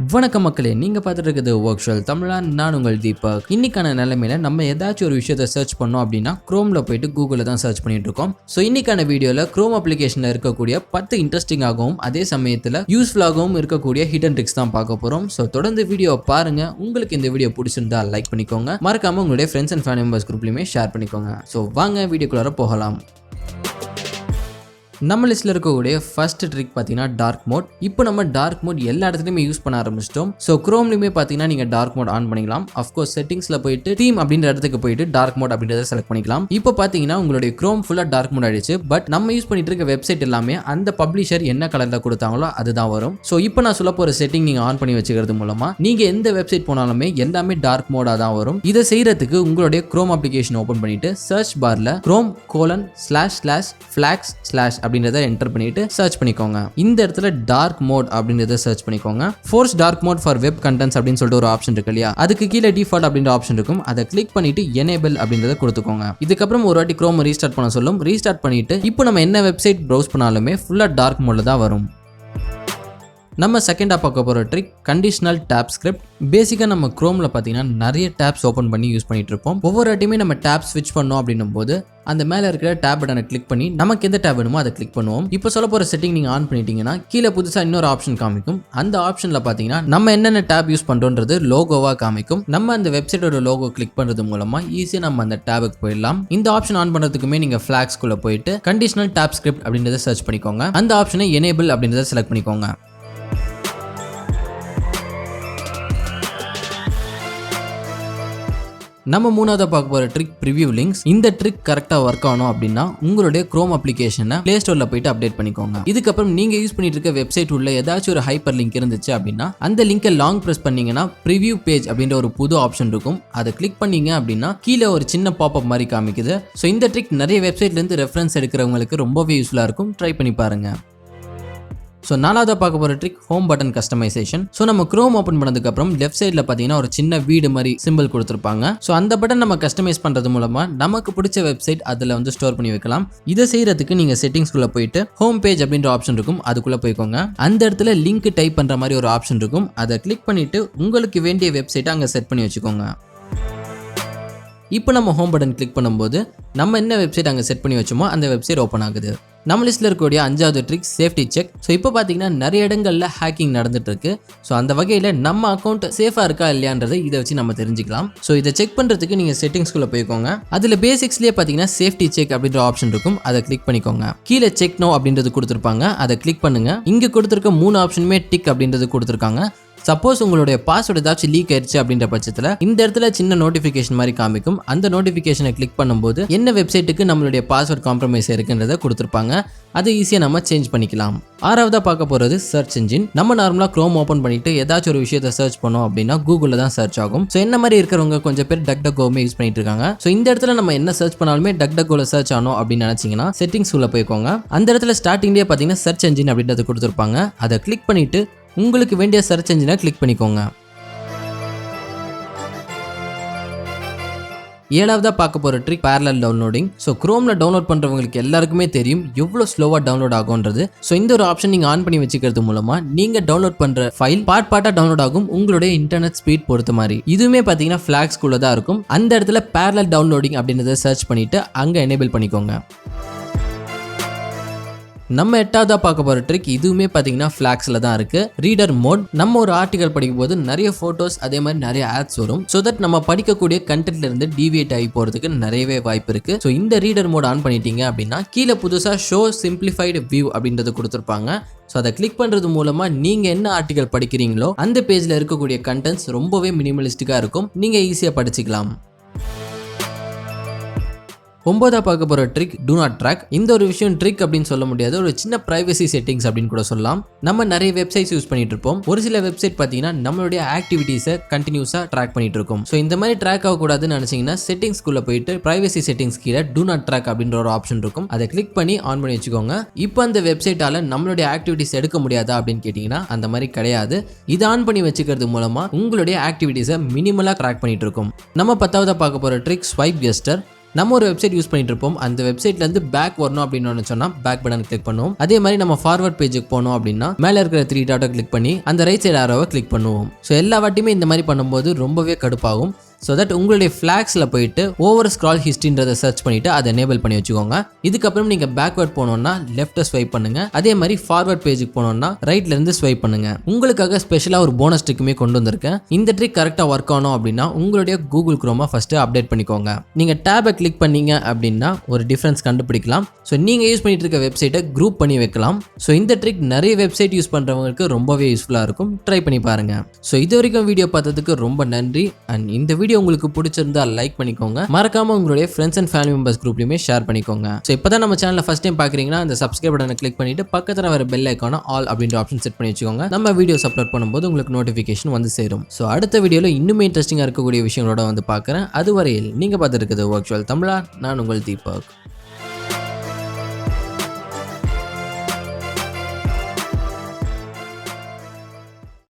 வணக்கம் மக்களே, நீங்க பார்த்துட்டு இருக்கிறது virtualtamizha. நான் உங்கள் தீபக். இன்னைக்கான நிலைமையில நம்ம ஏதாச்சும் ஒரு விஷயத்தை சர்ச் பண்ணோம் அப்படின்னா குரோம்ல போயிட்டு கூகுளில் தான் சர்ச் பண்ணிட்டு இருக்கோம். ஸோ இன்னைக்கான வீடியோல குரோம் அப்ளிகேஷன்ல இருக்கக்கூடிய 10 இன்ட்ரெஸ்டிங்காகவும் அதே சமயத்தில் யூஸ்ஃபுல்லாகவும் இருக்கக்கூடிய ஹிடன் ட்ரிக்ஸ் தான் பார்க்க போறோம். ஸோ தொடர்ந்து வீடியோ பாருங்க. உங்களுக்கு இந்த வீடியோ பிடிச்சிருந்தா லைக் பண்ணிக்கோங்க, மறக்காம உங்களுடைய ஃப்ரெண்ட்ஸ் அண்ட் ஃபேமிலி மெம்பர்ஸ் குரூப்லையுமே ஷேர் பண்ணிக்கோங்க. ஸோ வாங்க வீடியோக்குள்ளார போகலாம். நம்ம லிஸ்ட்டில் இருக்கக்கூடிய ஃபர்ஸ்ட் ட்ரிக் பார்த்தீங்கன்னா டார்க் மோட். இப்போ நம்ம டார்க் மோட் எல்லா இடத்துலையுமே யூஸ் பண்ண ஆரம்பிச்சிட்டோம். ஸோ குரோம்லையுமே பார்த்தீங்கன்னா நீங்கள் டார்க் மோட் ஆன் பண்ணிக்கலாம். அஃப்கோர்ஸ் செட்டிங்ஸில் போயிட்டு தீம் அப்படின்ற இடத்துக்கு போயிட்டு டார்க் மோட் அப்படின்றத செலக்ட் பண்ணிக்கலாம். இப்போ பார்த்தீங்கன்னா உங்களுடைய குரோம் ஃபுல்லாக டார்க் மோட் ஆயிடுச்சு. பட் நம்ம யூஸ் பண்ணிட்டு இருக்க வெப்சைட் எல்லாமே அந்த பப்ளிஷர் என்ன கலரில் கொடுத்தாங்களோ அதுதான் வரும். ஸோ இப்போ நான் சொல்ல போகிற செட்டிங் நீங்கள் ஆன் பண்ணி வச்சுக்கிறது மூலமாக நீங்கள் எந்த வெப்சைட் போனாலுமே எல்லாமே டார்க் மோடாக தான் வரும். இதை செய்யறதுக்கு உங்களுடைய குரோம் அப்ளிகேஷன் ஓப்பன் பண்ணிட்டு சர்ச் பார்ல chrome://flags/ அப்படின்றத என்டர் பண்ணிட்டு சர்ச் பண்ணிக்கோங்க. இந்த இடத்துல டார்க் மோட் அப்படின்றத சர்ச் பண்ணிக்கோங்க. Force dark mode for web contents அப்படின்னு சொல்லிட்டு ஒரு ஆப்ஷன் இருக்கு இல்லையா, அதுக்கு கீழே டிஃபால்ட் அப்படின்ற ஆப்ஷன் இருக்கும். அதை கிளிக் பண்ணிட்டு எனேபிள் அப்படின்றத கொடுத்துக்கோங்க. இதுக்கப்புறம் ஒரு வாட்டி குரோம் ரீஸ்டார்ட் பண்ண சொல்லும். ரீஸ்டார்ட் பண்ணிட்டு இப்போ நம்ம என்ன வெப்சைட் ப்ரௌஸ் பண்ணாலுமே ஃபுல்லா டார்க் மோட்ல தான் வரும். நம்ம செகண்டா பார்க்க போகிற ட்ரிக் கண்டிஷனல் டேப் ஸ்கிரிப்ட். பேசிக்காக நம்ம குரோமில் பார்த்தீங்கன்னா நிறைய டேப்ஸ் ஓப்பன் பண்ணி யூஸ் பண்ணிட்டு இருப்போம். ஒவ்வொரு வாட்டியுமே நம்ம டேப் ஸ்விட்ச் பண்ணோம் அப்படின்னும் போது அந்த மேலே இருக்கிற டேப் பட்டனை கிளிக் பண்ணி நமக்கு எந்த டேப் வேணுமோ அதை கிளிக் பண்ணுவோம். இப்போ சொல்ல போகிற செட்டிங் நீங்கள் ஆன் பண்ணிட்டீங்கன்னா கீழே புதுசாக இன்னொரு ஆப்ஷன் காமிக்கும். அந்த ஆப்ஷனில் பார்த்தீங்கன்னா நம்ம என்னென்ன டேப் யூஸ் பண்ணுறோன்றது லோகோவாக காமிக்கும். நம்ம அந்த வெப்சைட்டோட லோகோ கிளிக் பண்ணுறது மூலமாக ஈஸியாக நம்ம அந்த டேபுக்கு போயிடலாம். இந்த ஆப்ஷன் ஆன் பண்ணுறதுக்குமே நீங்கள் ஃபிளாக்ஸ்குள்ளே போயிட்டு கண்டிஷனல் டேப் ஸ்கிரிப்ட் அப்படின்றத சர்ச் பண்ணிக்கோங்க. அந்த ஆப்ஷனை எனேபிள் அப்படின்றத செலக்ட் பண்ணிக்கோங்க. நம்ம மூணாவது பார்க்க போகிற ட்ரிக் ப்ரிவியூ லிங்க்ஸ். இந்த ட்ரிக் கரெக்டாக ஒர்க் ஆகணும் அப்படின்னா உங்களுடைய குரோம் அப்ளிகேஷனை பிளே ஸ்டோரில் போயிட்டு அப்டேட் பண்ணிக்கோங்க. இதுக்கப்புறம் நீங்கள் யூஸ் பண்ணிட்டு இருக்க வெப்சைட் உள்ள ஏதாச்சும் ஒரு ஹைப்பர் லிங்க் இருந்துச்சு அப்படின்னா அந்த லிங்கை லாங் ப்ரெஸ் பண்ணீங்கன்னா ப்ரிவியூ பேஜ் அப்படின்ற ஒரு புது ஆப்ஷன் இருக்கும். அதை கிளிக் பண்ணீங்க அப்படின்னா கீழே ஒரு சின்ன பாப்அப் மாதிரி காமிக்குது. ஸோ இந்த ட்ரிக் நிறைய வெப்சைட்லேருந்து ரெஃபரன்ஸ் எடுக்கிறவங்களுக்கு ரொம்பவே யூஸ்ஃபுல்லாக இருக்கும். ட்ரை பண்ணி பாருங்க. ஸோ நாலாவது பார்க்க போகிற trick home button customisation. So நம்ம குரோம் ஓப்பன் பண்ணதுக்கப்புறம் லெஃப்ட் சைடில் பார்த்தீங்கன்னா ஒரு சின்ன வீடு மாதிரி சிம்பிள் கொடுத்துருப்பாங்க. ஸோ அந்த பட்டன் நம்ம கஸ்டமைஸ் பண்ணுறது மூலமாக நமக்கு பிடிச்ச வெப்சைட் அதில் வந்து ஸ்டோர் பண்ணி வைக்கலாம். இதை செய்யறதுக்கு நீங்கள் செட்டிங்ஸ்குள்ளே போயிட்டு ஹோம் பேஜ் அப்படின்ற ஆப்ஷன் இருக்கும், அதுக்குள்ளே போய்க்கோங்க. அந்த இடத்துல லிங்க் டைப் பண்ணுற மாதிரி ஒரு ஆப்ஷன் இருக்கும். அதை கிளிக் பண்ணிவிட்டு உங்களுக்கு வேண்டிய வெப்சைட்டை அங்கே செட் பண்ணி வச்சுக்கோங்க. இப்போ நம்ம ஹோம் பட்டன் கிளிக் பண்ணும்போது நம்ம என்ன வெப்சைட் அங்கே செட் பண்ணி வச்சோமோ அந்த வெப்சைட் ஓப்பன் ஆகுது. நம்ம லிஸ்ட்டில் இருக்கக்கூடிய 5வது ட்ரிக் சேஃப்டி செக். ஸோ இப்போ பார்த்தீங்கன்னா நிறைய இடங்களில் ஹேக்கிங் நடந்துட்டு இருக்கு. ஸோ அந்த வகையில் நம்ம அக்கௌண்ட் சேஃபாக இருக்கா இல்லையான்றதை இதை வச்சு நம்ம தெரிஞ்சுக்கலாம். ஸோ இதை செக் பண்ணுறதுக்கு நீங்கள் செட்டிங்ஸ்குள்ளே போய்க்கோங்க. அதில் பேசிக்ஸ்லேயே பார்த்தீங்கன்னா சேஃப்டி செக் அப்படின்ற ஆப்ஷன் இருக்கும். அதை கிளிக் பண்ணிக்கோங்க. கீழே செக் நோ அப்படின்றது கொடுத்துருப்பாங்க, அதை கிளிக் பண்ணுங்க. இங்கே கொடுத்துருக்க 3 ஆப்ஷனுமே டிக் அப்படின்றது கொடுத்துருக்காங்க. சப்போஸ் உங்களுடைய பாஸ்வேர்டு ஏதாச்சும் லீக் ஆயிடுச்சு அப்படின்ற பட்சத்தில் இந்த இடத்துல சின்ன நோட்டிஃபிகேஷன் மாதிரி காமிக்கும். அந்த நோட்டிஃபிகேஷனை கிளிக் பண்ணும்போது என்ன வெப்சைட்டுக்கு நம்மளுடைய பாஸ்வேர்ட் காம்ப்ரமைஸ் இருக்குன்றதை கொடுத்துருப்பாங்க. அதை ஈஸியாக நம்ம சேஞ்ச் பண்ணிக்கலாம். 6வதா பார்க்க போகிறது சர்ச் இன்ஜின். நம்ம நார்மலாக குரோம் ஓப்பன் பண்ணிட்டு ஏதாச்சும் ஒரு விஷயத்தை சர்ச் பண்ணோம் அப்படின்னா கூகுளில் தான் சர்ச் ஆகும். ஸோ என்ன மாதிரி இருக்கிறவங்க கொஞ்சம் பேர் டக்டகோவுமே யூஸ் பண்ணிட்டு இருக்காங்க. ஸோ இந்த இடத்துல நம்ம என்ன சர்ச் பண்ணாலுமே டக்டகோவில் சர்ச் ஆனோம் அப்படின்னு நினைச்சீங்கன்னா செட்டிங்ஸ் உள்ள போய்க்கோங்க. அந்த இடத்துல ஸ்டார்டிங்லேயே பார்த்தீங்கன்னா சர்ச் இன்ஜின் அப்படின்றது கொடுத்துருப்பாங்க. அதை கிளிக் பண்ணிட்டு உங்களுக்கு வேண்டிய சர்ச் என்ஜினை கிளிக் பண்ணிக்கோங்க. 7வதா பார்க்க போகிற ட்ரிக் parallel டவுன்லோடிங். ஸோ குரோமில் டவுன்லோட் பண்ணுறவங்களுக்கு எல்லாருக்குமே தெரியும் எவ்வளோ ஸ்லோவாக டவுன்லோட் ஆகும்ன்றது. ஸோ இந்த ஒரு ஆப்ஷன் நீங்கள் ஆன் பண்ணி வச்சுக்கிறது மூலமாக நீங்கள் டவுன்லோட் பண்ணுற ஃபைல் பார்ட்டாக டவுன்லோட் ஆகும், உங்களுடைய இன்டர்நெட் ஸ்பீட் பொறுத்த மாதிரி. இதுவுமே பார்த்தீங்கன்னா ஃபிளாக்ஸ்குள்ளே தான் இருக்கும். அந்த இடத்துல parallel டவுன்லோடிங் அப்படின்றத சர்ச் பண்ணிவிட்டு அங்கே எனேபிள் பண்ணிக்கோங்க. நம்ம 8வதா பார்க்க போகிற ட்ரிக் இதுவுமே பார்த்தீங்கன்னா ஃபிளாக்ஸில் தான் இருக்குது. Reader mode. நம்ம ஒரு ஆர்டிகல் படிக்கும்போது நிறைய ஃபோட்டோஸ் அதே மாதிரி நிறைய ஆட்ஸ் வரும். ஸோ தட் நம்ம படிக்கக்கூடிய கண்டென்ட்ல இருந்து டீவியேட் ஆகி போகிறதுக்கு நிறையவே வாய்ப்பு இருக்குது. ஸோ இந்த ரீடர் மோட் ஆன் பண்ணிட்டீங்க அப்படின்னா கீழே புதுசாக ஷோ சிம்பிளிஃபைடு வியூ அப்படின்றது கொடுத்துருப்பாங்க. ஸோ அதை கிளிக் பண்ணுறது மூலமாக நீங்கள் என்ன ஆர்டிகல் படிக்கிறீங்களோ அந்த பேஜில் இருக்கக்கூடிய கண்டென்ட்ஸ் ரொம்பவே மினிமலிஸ்டிக்காக இருக்கும். நீங்கள் ஈஸியாக படிச்சுக்கலாம். 9வதா பார்க்க போகிற ட்ரிக் டூ நாட் ட்ராக். இந்த ஒரு விஷயம் ட்ரிக் அப்படின்னு சொல்ல முடியாது, ஒரு சின்ன பிரைவசி செட்டிங்ஸ் அப்படின்னு கூட சொல்லலாம். நம்ம நிறைய வெப்சைட்ஸ் யூஸ் பண்ணிட்டு இருப்போம். ஒரு சில வெப்சைட் பார்த்தீங்கன்னா நம்மளுடைய ஆக்டிவிட்டீஸை கண்டினியூஸாக ட்ராக் பண்ணிட்டு இருக்கும். ஸோ இந்த மாதிரி ட்ராக் ஆகக்கூடாதுன்னு நினச்சிங்கன்னா செட்டிங்ஸ்குள்ளே போயிட்டு பிரைவசி செட்டிங்ஸ் கீழே டூ நாட் ட்ராக் அப்படின்ற ஒரு ஆப்ஷன் இருக்கும். அதை கிளிக் பண்ணி ஆன் பண்ணி வச்சுக்கோங்க. இப்போ அந்த வெப்சைட்டால் நம்மளுடைய ஆக்டிவிட்டீஸ் எடுக்க முடியாதா அப்படின்னு கேட்டிங்கன்னா அந்த மாதிரி கிடையாது. இதை ஆன் பண்ணி வச்சுக்கிறது மூலமாக உங்களுடைய ஆக்டிவிட்டீஸை மினிமலாக ட்ராக் பண்ணிட்டு இருக்கும். நம்ம 10வதா பார்க்க போகிற ட்ரிக் ஸ்வைப் கெஸ்டர். நம்ம ஒரு வெப்சைட் யூஸ் பண்ணிட்டு இருப்போம், அந்த வெப்சைட்ல இருந்து பேக் வரணும் அப்படின்னு நினைச்சோம்னா பேக் பட்டன் கிளிக் பண்ணுவோம். அதே மாதிரி நம்ம ஃபார்வர்ட் பேஜுக்கு போனோம் அப்படின்னா மேல இருக்கிற 3 டாட்டை கிளிக் பண்ணி அந்த ரைட் சைடு ஆரோவை கிளிக் பண்ணுவோம். ஸோ எல்லா வாட்டியுமே இந்த மாதிரி பண்ணும்போது ரொம்பவே கடுப்பாகும். ஸோ தட் உங்களுடைய ஃபிளாக்ஸில் போயிட்டு ஓவர் ஸ்க்ரால் ஹிஸ்ட்ரின்றதை சர்ச் பண்ணிட்டு அதை எனேபிள் பண்ணி வச்சுக்கோங்க. இதுக்கப்புறம் நீங்கள் பேக்வர்ட் போனோம்னா லெஃப்ட்டை ஸ்வைப் பண்ணுங்க. அதே மாதிரி ஃபார்வர்ட் பேஜுக்கு போனோம்னா ரைட்ல இருந்து ஸ்வைப் பண்ணுங்க. உங்களுக்காக ஸ்பெஷலாக ஒரு போனஸ் ட்ரிக்குமே கொண்டு வந்திருக்கேன். இந்த ட்ரிக் கரெக்டாக ஒர்க் ஆகணும் அப்படின்னா உங்களுடைய கூகுள் குரோமா ஃபர்ஸ்ட் அப்டேட் பண்ணிக்கோங்க. நீங்கள் டேபை கிளிக் பண்ணீங்க அப்படின்னா ஒரு டிஃபரன்ஸ் கண்டுபிடிக்கலாம். ஸோ நீங்கள் யூஸ் பண்ணிட்டு இருக்க வெப்சைட்டை குரூப் பண்ணி வைக்கலாம். ஸோ இந்த ட்ரிக் நிறைய வெப்சைட் யூஸ் பண்ணுறவங்களுக்கு ரொம்பவே யூஸ்ஃபுல்லாக இருக்கும். ட்ரை பண்ணி பாருங்க. ஸோ இது வரைக்கும் வீடியோ பார்த்ததுக்கு ரொம்ப நன்றி. அண்ட் இந்த வீடியோ உங்களுக்கு பிடிச்சிருந்தா லைக் பண்ணிக்கோங்க. மறக்காம உங்களுடைய ஃப்ரெண்ட்ஸ் அண்ட் ஃபேமிலி மெம்பர்ஸ் குரூப்லயுமே ஷேர் பண்ணிக்கோங்க. ஸோ இப்போதான் நம்ம சேனலை ஃபர்ஸ்ட் டைம் பார்க்குறீங்கன்னா அந்த சப்ஸ்கிரைப் பட்டனை கிளிக் பண்ணிட்டு பக்கத்தில் வர பெல் ஐக்கான ஆல் அப்படின்ற ஆப்ஷன் செட் பண்ணி வச்சுக்கோங்க. நம்ம வீடியோஸ் அப்லோட் பண்ணும்போது உங்களுக்கு நோட்டிஃபிகேஷன் வந்து சேரும். ஸோ அடுத்த வீடியோவில் இன்னுமே இன்ட்ரெஸ்டிங்காக இருக்கக்கூடிய விஷயங்களோட வந்து பார்க்குறேன். அதுவரையில் நீங்கள் பார்த்துருக்குது வர்ச்சுவல் தமிழா. நான் உங்கள் தீபக்.